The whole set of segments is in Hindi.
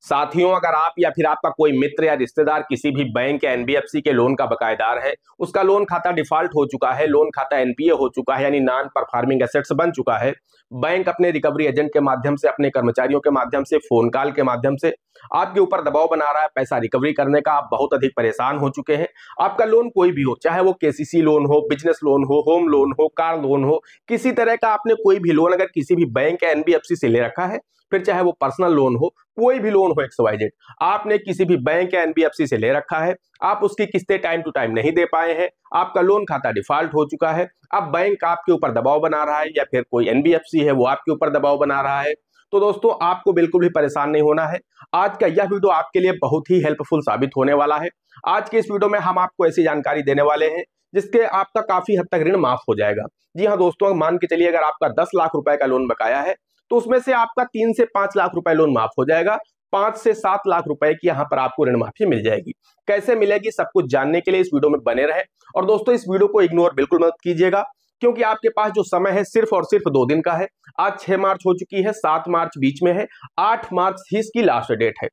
साथियों, अगर आप या फिर आपका कोई मित्र या रिश्तेदार किसी भी बैंक या एनबीएफसी के लोन का बकायेदार है, उसका लोन खाता डिफॉल्ट हो चुका है, लोन खाता एनपीए हो चुका है, यानी नॉन परफॉर्मिंग एसेट्स बन चुका है, बैंक अपने रिकवरी एजेंट के माध्यम से, अपने कर्मचारियों के माध्यम से, फोन कॉल के माध्यम से आपके ऊपर दबाव बना रहा है पैसा रिकवरी करने का, आप बहुत अधिक परेशान हो चुके हैं। आपका लोन कोई भी हो, चाहे वो केसीसी लोन हो, बिजनेस लोन हो, होम लोन हो, कार लोन हो, किसी तरह का आपने कोई भी लोन अगर किसी भी बैंक या एनबीएफसी से ले रखा है, फिर चाहे वो पर्सनल लोन हो, कोई भी लोन हो, XYZ आपने किसी भी बैंक या एनबीएफसी से ले रखा है, आप उसकी किस्तें टाइम टू टाइम नहीं दे पाए हैं, आपका लोन खाता डिफॉल्ट हो चुका है, अब बैंक आपके ऊपर दबाव बना रहा है या फिर कोई एनबीएफसी है वो आपके ऊपर दबाव बना रहा है, तो दोस्तों आपको बिल्कुल भी परेशान नहीं होना है। आज का यह वीडियो आपके लिए बहुत ही हेल्पफुल साबित होने वाला है। आज के इस वीडियो में हम आपको ऐसी जानकारी देने वाले हैं जिसके आपका काफी हद तक ऋण माफ हो जाएगा। जी हाँ दोस्तों, मान के चलिए अगर आपका 10 लाख रुपए का लोन बकाया है तो उसमें से आपका 3 से 5 लाख रुपए लोन माफ हो जाएगा, 5 से 7 लाख रुपए की यहाँ पर आपको ऋण माफी मिल जाएगी। कैसे मिलेगी सब कुछ जानने के लिए इस वीडियो में बने रहे। और दोस्तों इस वीडियो को इग्नोर बिल्कुल मत कीजिएगा, क्योंकि आपके पास जो समय है सिर्फ और सिर्फ 2 दिन का है। आज 6 मार्च हो चुकी है, 7 मार्च बीच में है, 8 मार्च ही इसकी लास्ट डेट है,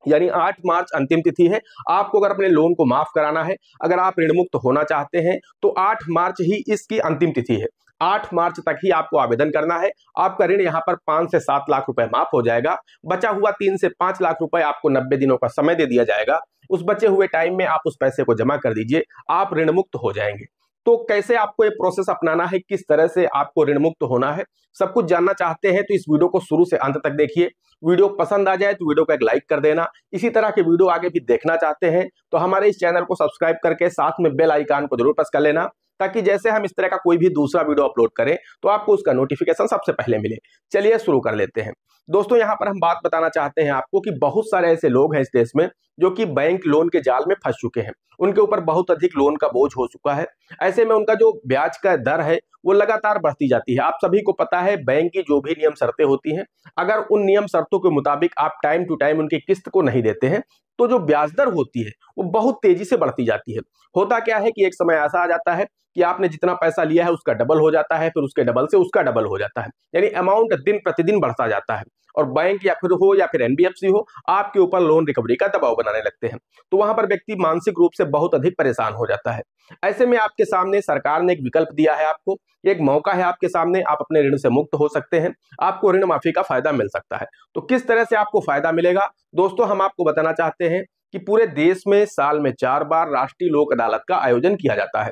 यानी 8 मार्च अंतिम तिथि है। आपको अगर अपने लोन को माफ कराना है, अगर आप ऋण मुक्त होना चाहते हैं तो 8 मार्च ही इसकी अंतिम तिथि है। 8 मार्च तक ही आपको आवेदन करना है। आपका ऋण यहाँ पर 5 से 7 लाख रुपए माफ हो जाएगा। बचा हुआ 3 से 5 लाख रुपए आपको 90 दिनों का समय दे दिया जाएगा। उस बचे हुए टाइम में आप उस पैसे को जमा कर दीजिए, आप ऋण मुक्त हो जाएंगे। तो कैसे आपको ये प्रोसेस अपनाना है, किस तरह से आपको ऋण मुक्त होना है, सब कुछ जानना चाहते हैं तो इस वीडियो को शुरू से अंत तक देखिए। वीडियो पसंद आ जाए तो वीडियो को एक लाइक कर देना। इसी तरह के वीडियो आगे भी देखना चाहते हैं तो हमारे इस चैनल को सब्सक्राइब करके साथ में बेल आइकन को जरूर प्रेस कर लेना, ताकि जैसे हम इस तरह का कोई भी दूसरा वीडियो अपलोड करें तो आपको उसका नोटिफिकेशन सबसे पहले मिले। चलिए शुरू कर लेते हैं। दोस्तों यहाँ पर हम बात बताना चाहते हैं आपको कि बहुत सारे ऐसे लोग हैं इस देश में जो कि बैंक लोन के जाल में फंस चुके हैं। उनके ऊपर बहुत अधिक लोन का बोझ हो चुका है। ऐसे में उनका जो ब्याज का दर है वो लगातार बढ़ती जाती है। आप सभी को पता है बैंक की जो भी नियम शर्तें होती हैं, अगर उन नियम शर्तों के मुताबिक आप टाइम टू टाइम उनकी किस्त को नहीं देते हैं तो जो ब्याज दर होती है वो बहुत तेजी से बढ़ती जाती है। होता क्या है कि एक समय ऐसा आ जाता है कि आपने जितना पैसा लिया है उसका डबल हो जाता है, फिर उसके डबल से उसका डबल हो जाता है, यानी अमाउंट दिन प्रतिदिन बढ़ता जाता है। और बैंक या फिर हो या फिर एनबीएफसी हो, आपके ऊपर लोन रिकवरी का दबाव बनाने लगते हैं। तो वहां पर व्यक्ति मानसिक रूप से बहुत अधिक परेशान हो जाता है। ऐसे में आपके सामने सरकार ने एक विकल्प दिया है, आपको एक मौका है आपके सामने, आप अपने ऋण से मुक्त हो सकते हैं, आपको ऋण माफी का फायदा मिल सकता है। तो किस तरह से आपको फायदा मिलेगा दोस्तों, हम आपको बताना चाहते हैं कि पूरे देश में साल में 4 बार राष्ट्रीय लोक अदालत का आयोजन किया जाता है।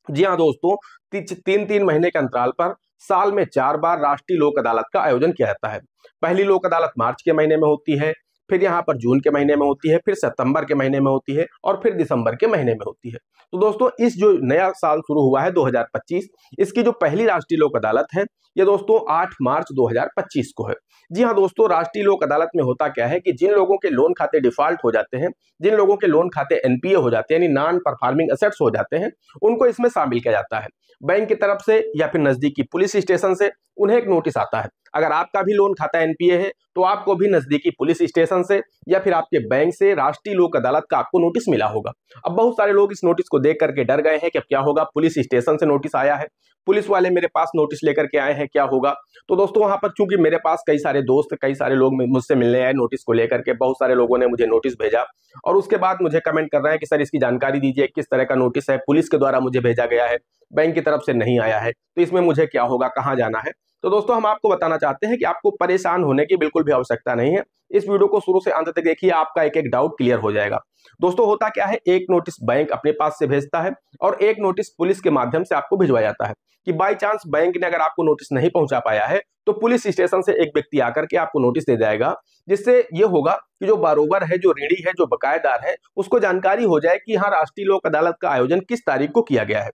जी हाँ दोस्तों, 3-3 महीने के अंतराल पर साल में 4 बार राष्ट्रीय लोक अदालत का आयोजन किया जाता है। पहली लोक अदालत मार्च के महीने में होती है, फिर यहाँ पर जून के महीने में होती है, फिर सितंबर के महीने में होती है और फिर दिसंबर के महीने में होती है। तो दोस्तों इस जो नया साल शुरू हुआ है 2025, इसकी जो पहली राष्ट्रीय लोक अदालत है ये दोस्तों 8 मार्च 2025 को है। जी हाँ दोस्तों, राष्ट्रीय लोक अदालत में होता क्या है कि जिन लोगों के लोन खाते डिफॉल्ट हो जाते हैं, जिन लोगों के लोन खाते एनपीए हो जाते हैं, यानी नॉन परफॉर्मिंग एसेट्स हो जाते हैं, उनको इसमें शामिल किया जाता है। बैंक की तरफ से या फिर नजदीकी पुलिस स्टेशन से उन्हें एक नोटिस आता है। अगर आपका भी लोन खाता एनपीए है तो आपको भी नजदीकी पुलिस स्टेशन से या फिर आपके बैंक से राष्ट्रीय लोक अदालत का आपको नोटिस मिला होगा। अब बहुत सारे लोग इस नोटिस को देख करके डर गए हैं कि अब क्या होगा, पुलिस स्टेशन से नोटिस आया है, पुलिस वाले मेरे पास नोटिस लेकर के आए हैं, क्या होगा। तो दोस्तों वहां पर चूंकि मेरे पास कई सारे दोस्त, कई सारे लोग मुझसे मिलने आए नोटिस को लेकर के, बहुत सारे लोगों ने मुझे नोटिस भेजा और उसके बाद मुझे कमेंट कर रहे हैं कि सर इसकी जानकारी दीजिए, किस तरह का नोटिस है, पुलिस के द्वारा मुझे भेजा गया है, बैंक की तरफ से नहीं आया है, तो इसमें मुझे क्या होगा, कहाँ जाना है। तो दोस्तों हम आपको बताना चाहते हैं कि आपको परेशान होने की बिल्कुल भी आवश्यकता नहीं है। इस वीडियो को शुरू से अंत तक देखिए, आपका एक एक डाउट क्लियर हो जाएगा। दोस्तों होता क्या है, एक नोटिस बैंक अपने पास से भेजता है और एक नोटिस पुलिस के माध्यम से आपको भिजवाया जाता है। कि बाई चांस बैंक ने अगर आपको नोटिस नहीं पहुंचा पाया है तो पुलिस स्टेशन से एक व्यक्ति आकर के आपको नोटिस दे जाएगा, जिससे ये होगा कि जो बारोबर है, जो ऋणी है, जो बकायेदार है, उसको जानकारी हो जाए कि हाँ राष्ट्रीय लोक अदालत का आयोजन किस तारीख को किया गया है।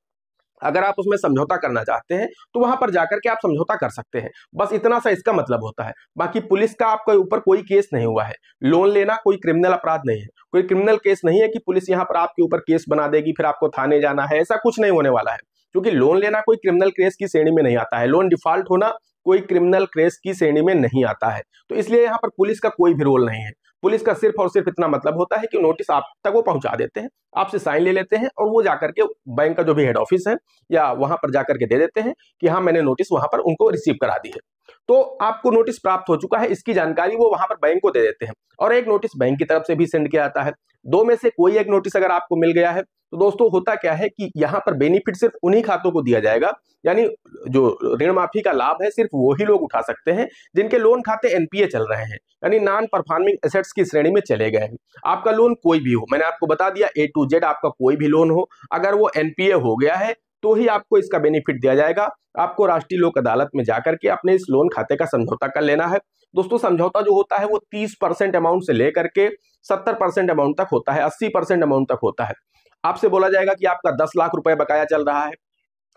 अगर आप उसमें समझौता करना चाहते हैं तो वहां पर जाकर के आप समझौता कर सकते हैं। बस इतना सा इसका मतलब होता है। बाकी पुलिस का आपके ऊपर कोई केस नहीं हुआ है। लोन लेना कोई क्रिमिनल अपराध नहीं है, कोई क्रिमिनल केस नहीं है कि पुलिस यहां पर आपके ऊपर केस बना देगी फिर आपको थाने जाना है, ऐसा कुछ नहीं होने वाला है। क्योंकि लोन लेना कोई क्रिमिनल केस की श्रेणी में नहीं आता है, लोन डिफॉल्ट होना कोई क्रिमिनल केस की श्रेणी में नहीं आता है। तो इसलिए यहाँ पर पुलिस का कोई भी रोल नहीं है। पुलिस का सिर्फ और सिर्फ इतना मतलब होता है कि नोटिस आप तक वो पहुंचा देते हैं, आपसे साइन ले लेते हैं और वो जाकर के बैंक का जो भी हेड ऑफिस है या वहां पर जाकर के दे देते हैं कि हाँ मैंने नोटिस वहां पर उनको रिसीव करा दी है। तो आपको नोटिस प्राप्त हो चुका है, इसकी जानकारी वो वहां पर बैंक को दे देते हैं और एक नोटिस बैंक की तरफ से भी सेंड किया जाता है। दो में से कोई एक नोटिस अगर आपको मिल गया है तो दोस्तों होता क्या है कि यहाँ पर बेनिफिट सिर्फ उन्हीं खातों को दिया जाएगा, यानी जो ऋण माफी का लाभ है सिर्फ वो ही लोग उठा सकते हैं जिनके लोन खाते एनपीए चल रहे हैं, यानी नॉन परफॉर्मिंग एसेट्स की श्रेणी में चले गए हैं। आपका लोन कोई भी हो, मैंने आपको बता दिया A to Z आपका कोई भी लोन हो, अगर वो एनपीए हो गया है तो ही आपको इसका बेनिफिट दिया जाएगा। आपको राष्ट्रीय लोक अदालत में जाकर के अपने इस लोन खाते का समझौता कर लेना है। दोस्तों समझौता जो होता है वो 30% अमाउंट से लेकर के 70% अमाउंट तक होता है, 80% अमाउंट तक होता है। आपसे बोला जाएगा कि आपका 10 लाख रुपए बकाया चल रहा है,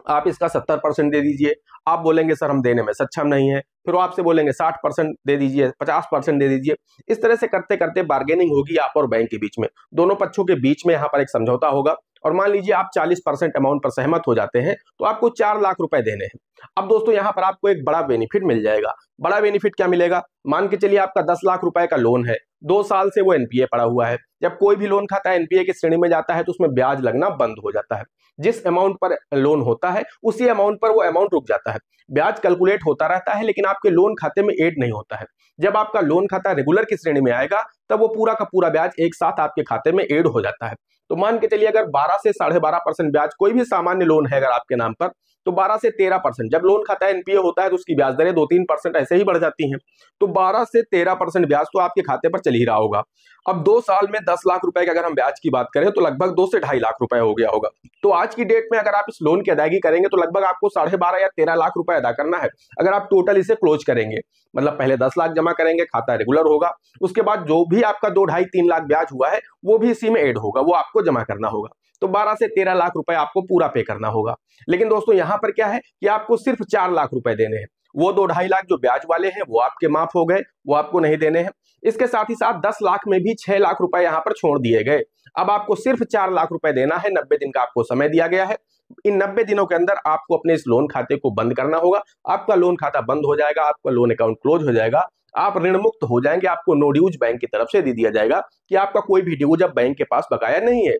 आप इसका 70% दे दीजिए। आप बोलेंगे सर हम देने में सक्षम नहीं है, फिर वो आपसे बोलेंगे 60% दे दीजिए, 50% दे दीजिए। इस तरह से करते करते बार्गेनिंग होगी आप और बैंक के बीच में, दोनों पक्षों के बीच में यहाँ पर एक समझौता होगा। और मान लीजिए आप 40% अमाउंट पर सहमत हो जाते हैं तो आपको 4 लाख रुपए देने हैं। अब दोस्तों यहाँ पर आपको एक बड़ा बेनिफिट मिल जाएगा। बड़ा बेनिफिट क्या मिलेगा? मान के चलिए आपका 10 लाख रुपए का लोन है, 2 साल से वो एनपीए पड़ा हुआ है। जब कोई भी लोन खाता एनपीए की श्रेणी में जाता है तो उसमें ब्याज लगना बंद हो जाता है। जिस अमाउंट पर लोन होता है उसी अमाउंट पर वो अमाउंट रुक जाता है। ब्याज कैलकुलेट होता रहता है लेकिन आपके लोन खाते में ऐड नहीं होता है। जब आपका लोन खाता रेगुलर की श्रेणी में आएगा तब वो पूरा का पूरा ब्याज एक साथ आपके खाते में ऐड हो जाता है। तो मान के चलिए अगर 12 से 12.5% ब्याज कोई भी सामान्य लोन है अगर आपके नाम पर, तो 12 से 13%। जब लोन खाता एनपीए होता है तो उसकी ब्याज दरें 2-3% ऐसे ही बढ़ जाती हैं। तो 12 से 13% ब्याज तो आपके खाते पर चल ही रहा होगा। अब 2 साल में 10 लाख रुपए की अगर हम ब्याज की बात करें तो लगभग 2 से 2.5 लाख रुपए हो गया होगा। तो आज की डेट में अगर आप इस लोन की अदायगी करेंगे तो लगभग आपको 12.5 या 13 लाख रुपए अदा करना है। अगर आप टोटल इसे क्लोज करेंगे, मतलब पहले 10 लाख जमा करेंगे, खाता रेगुलर होगा, उसके बाद जो भी आपका 2, 2.5, 3 लाख ब्याज हुआ है वो भी इसी में ऐड होगा, वो आपको जमा करना होगा। तो 12 से 13 लाख रुपए आपको पूरा पे करना होगा। लेकिन दोस्तों यहां पर क्या है कि आपको सिर्फ 4 लाख रुपए देने हैं। वो 2, 2.5 लाख जो ब्याज वाले हैं वो आपके माफ हो गए, वो आपको नहीं देने हैं। इसके साथ ही साथ 10 लाख में भी 6 लाख रुपए यहां पर छोड़ दिए गए। अब आपको सिर्फ 4 लाख रुपए देना है। 90 दिन का आपको समय दिया गया है। इन 90 दिनों के अंदर आपको अपने इस लोन खाते को बंद करना होगा। आपका लोन खाता बंद हो जाएगा, आपका लोन अकाउंट क्लोज हो जाएगा, आप ऋण मुक्त हो जाएंगे। आपको नो ड्यूज बैंक की तरफ से दे दिया जाएगा कि आपका कोई भी ड्यूज अब बैंक के पास बकाया नहीं है।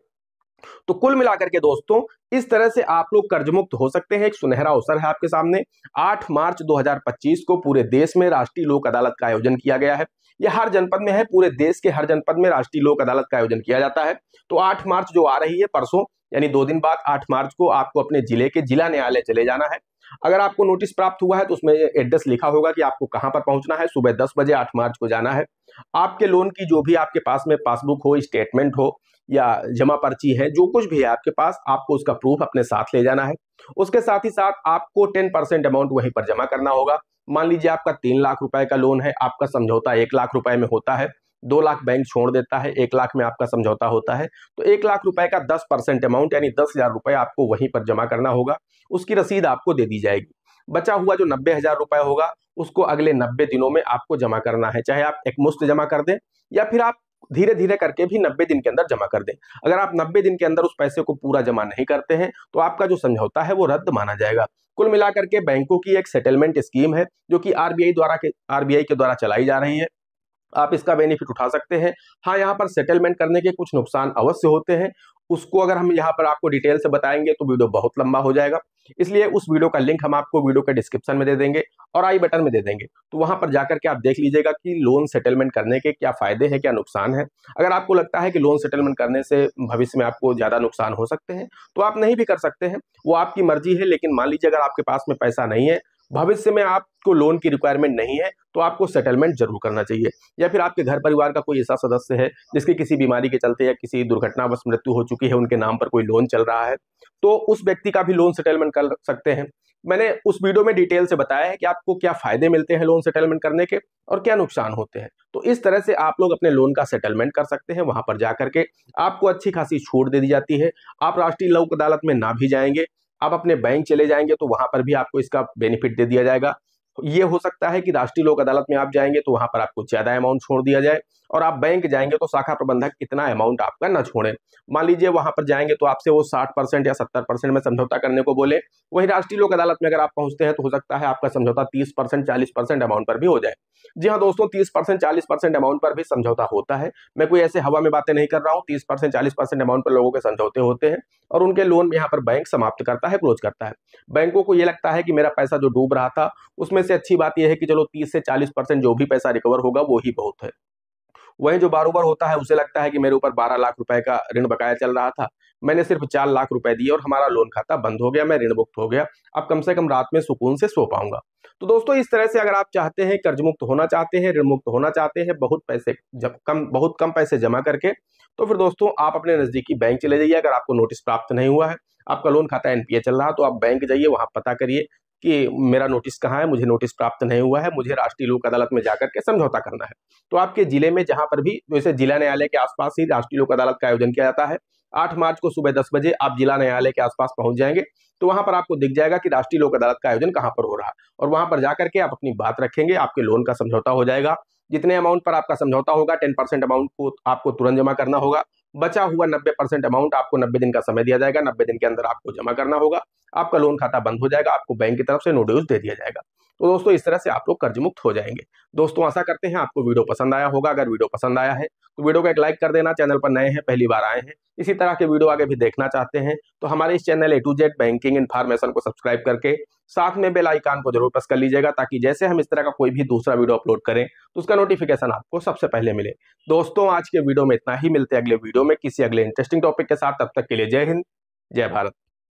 तो कुल मिलाकर के दोस्तों इस तरह से आप लोग कर्ज मुक्त हो सकते हैं। एक सुनहरा अवसर है आपके सामने। 8 मार्च 2025 को पूरे देश में राष्ट्रीय लोक अदालत का आयोजन किया गया है। यह हर जनपद में है, पूरे देश के हर जनपद में राष्ट्रीय लोक अदालत का आयोजन किया जाता है। तो 8 मार्च जो आ रही है परसों, यानी 2 दिन बाद 8 मार्च को आपको अपने जिले के जिला न्यायालय चले जाना है। अगर आपको नोटिस प्राप्त हुआ है तो उसमें एड्रेस लिखा होगा कि आपको कहां पर पहुंचना है। सुबह 10 बजे 8 मार्च को जाना है। आपके लोन की जो भी आपके पास में पासबुक हो, स्टेटमेंट हो या जमा पर्ची है, जो कुछ भी है आपके पास, आपको उसका प्रूफ अपने साथ ले जाना है। उसके साथ ही साथ आपको 10% अमाउंट वहीं पर जमा करना होगा। मान लीजिए आपका 3 लाख रुपए का लोन है, आपका समझौता 1 लाख रुपए में होता है, 2 लाख बैंक छोड़ देता है, 1 लाख में आपका समझौता होता है। तो 1 लाख रुपए का 10% अमाउंट यानी 10,000 रुपए आपको वहीं पर जमा करना होगा। उसकी रसीद आपको दे दी जाएगी। बचा हुआ जो 90,000 रुपए होगा उसको अगले 90 दिनों में आपको जमा करना है। चाहे आप एक मुश्त जमा कर दें या फिर आप धीरे धीरे करके भी 90 दिन के अंदर जमा कर दें। अगर आप 90 दिन के अंदर उस पैसे को पूरा जमा नहीं करते हैं तो आपका जो समझौता है वो रद्द माना जाएगा। कुल मिलाकर के बैंकों की एक सेटलमेंट स्कीम है जो कि आरबीआई के द्वारा चलाई जा रही है। आप इसका बेनिफिट उठा सकते हैं। हाँ, यहाँ पर सेटलमेंट करने के कुछ नुकसान अवश्य होते हैं। उसको अगर हम यहाँ पर आपको डिटेल से बताएंगे तो वीडियो बहुत लंबा हो जाएगा, इसलिए उस वीडियो का लिंक हम आपको वीडियो के डिस्क्रिप्शन में दे देंगे और आई बटन में दे देंगे। तो वहां पर जाकर के आप देख लीजिएगा कि लोन सेटलमेंट करने के क्या फायदे हैं, क्या नुकसान है। अगर आपको लगता है कि लोन सेटलमेंट करने से भविष्य में आपको ज्यादा नुकसान हो सकते हैं तो आप नहीं भी कर सकते हैं, वो आपकी मर्जी है। लेकिन मान लीजिए अगर आपके पास में पैसा नहीं है, भविष्य में आपको लोन की रिक्वायरमेंट नहीं है, तो आपको सेटलमेंट जरूर करना चाहिए। या फिर आपके घर परिवार का कोई ऐसा सदस्य है जिसकी किसी बीमारी के चलते या किसी दुर्घटनावश मृत्यु हो चुकी है, उनके नाम पर कोई लोन चल रहा है, तो उस व्यक्ति का भी लोन सेटलमेंट कर सकते हैं। मैंने उस वीडियो में डिटेल से बताया है कि आपको क्या फायदे मिलते हैं लोन सेटलमेंट करने के और क्या नुकसान होते हैं। तो इस तरह से आप लोग अपने लोन का सेटलमेंट कर सकते हैं। वहां पर जाकर के आपको अच्छी खासी छूट दे दी जाती है। आप राष्ट्रीय लोक अदालत में ना भी जाएंगे, आप अपने बैंक चले जाएंगे तो वहां पर भी आपको इसका बेनिफिट दे दिया जाएगा। ये हो सकता है कि राष्ट्रीय लोक अदालत में आप जाएंगे तो वहां पर आपको ज्यादा अमाउंट छोड़ दिया जाए और आप बैंक जाएंगे तो शाखा प्रबंधक इतना अमाउंट आपका न छोड़े। मान लीजिए वहां पर जाएंगे तो आपसे वो 60% या 70% में समझौता करने को बोले, वही राष्ट्रीय लोक अदालत में अगर आप पहुंचते हैं तो हो सकता है आपका समझौता 30% 40% अमाउंट पर भी हो जाए। जी हाँ दोस्तों, 30% 40% अमाउंट पर भी समझौता होता है। मैं कोई ऐसे हवा में बातें नहीं कर रहा हूँ। 30% 40% अमाउंट पर लोगों के समझौते होते हैं और उनके लोन यहाँ पर बैंक समाप्त करता है, क्लोज करता है। बैंकों को ये लगता है कि मेरा पैसा जो डूब रहा था उसमें से अच्छी बात यह है कि चलो 30 से 40% जो भी पैसा रिकवर होगा वो ही बहुत है। वहीं जो बारोबार होता है उसे लगता है कि मेरे ऊपर 12 लाख रुपए का ऋण बकाया चल रहा था, मैंने सिर्फ 4 लाख रुपए दिए और हमारा लोन खाता बंद हो गया, मैं ऋण मुक्त हो गया, अब कम से कम रात में सुकून से सो पाऊंगा। तो दोस्तों इस तरह से अगर आप चाहते हैं, कर्ज मुक्त होना चाहते हैं, ऋण मुक्त होना चाहते हैं, बहुत कम पैसे जमा करके, तो फिर दोस्तों आप अपने नजदीकी बैंक चले जाइए। अगर आपको नोटिस प्राप्त नहीं हुआ है, आपका लोन खाता एनपीए चल रहा, तो आप बैंक जाइए, वहां पता करिए कि मेरा नोटिस कहाँ है, मुझे नोटिस प्राप्त नहीं हुआ है, मुझे राष्ट्रीय लोक अदालत में जाकर के समझौता करना है। तो आपके जिले में जहां पर भी, जैसे जिला न्यायालय के आसपास ही राष्ट्रीय लोक अदालत का आयोजन किया जाता है, 8 मार्च को सुबह 10 बजे आप जिला न्यायालय के आसपास पहुंच जाएंगे तो वहां पर आपको दिख जाएगा कि राष्ट्रीय लोक अदालत का आयोजन कहां पर हो रहा है, और वहां पर जाकर के आप अपनी बात रखेंगे, आपके लोन का समझौता हो जाएगा। जितने अमाउंट पर आपका समझौता होगा 10% अमाउंट को आपको तुरंत जमा करना होगा। बचा हुआ 90% अमाउंट आपको 90 दिन का समय दिया जाएगा, 90 दिन के अंदर आपको जमा करना होगा, आपका लोन खाता बंद हो जाएगा, आपको बैंक की तरफ से नोटिस दे दिया जाएगा। तो दोस्तों इस तरह से आप लोग कर्ज मुक्त हो जाएंगे। दोस्तों आशा करते हैं आपको वीडियो पसंद आया होगा। अगर वीडियो पसंद आया है तो वीडियो को एक लाइक कर देना। चैनल पर नए हैं, पहली बार आए हैं, इसी तरह के वीडियो आगे भी देखना चाहते हैं तो हमारे इस channel A to Z banking information को सब्सक्राइब करके साथ में बेल आइकन को जरूर प्रेस कर लीजिएगा, ताकि जैसे हम इस तरह का कोई भी दूसरा वीडियो अपलोड करें तो उसका नोटिफिकेशन आपको सबसे पहले मिले। दोस्तों आज के वीडियो में इतना ही, मिलते हैं अगले वीडियो में किसी अगले इंटरेस्टिंग टॉपिक के साथ। तब तक के लिए जय हिंद, जय भारत।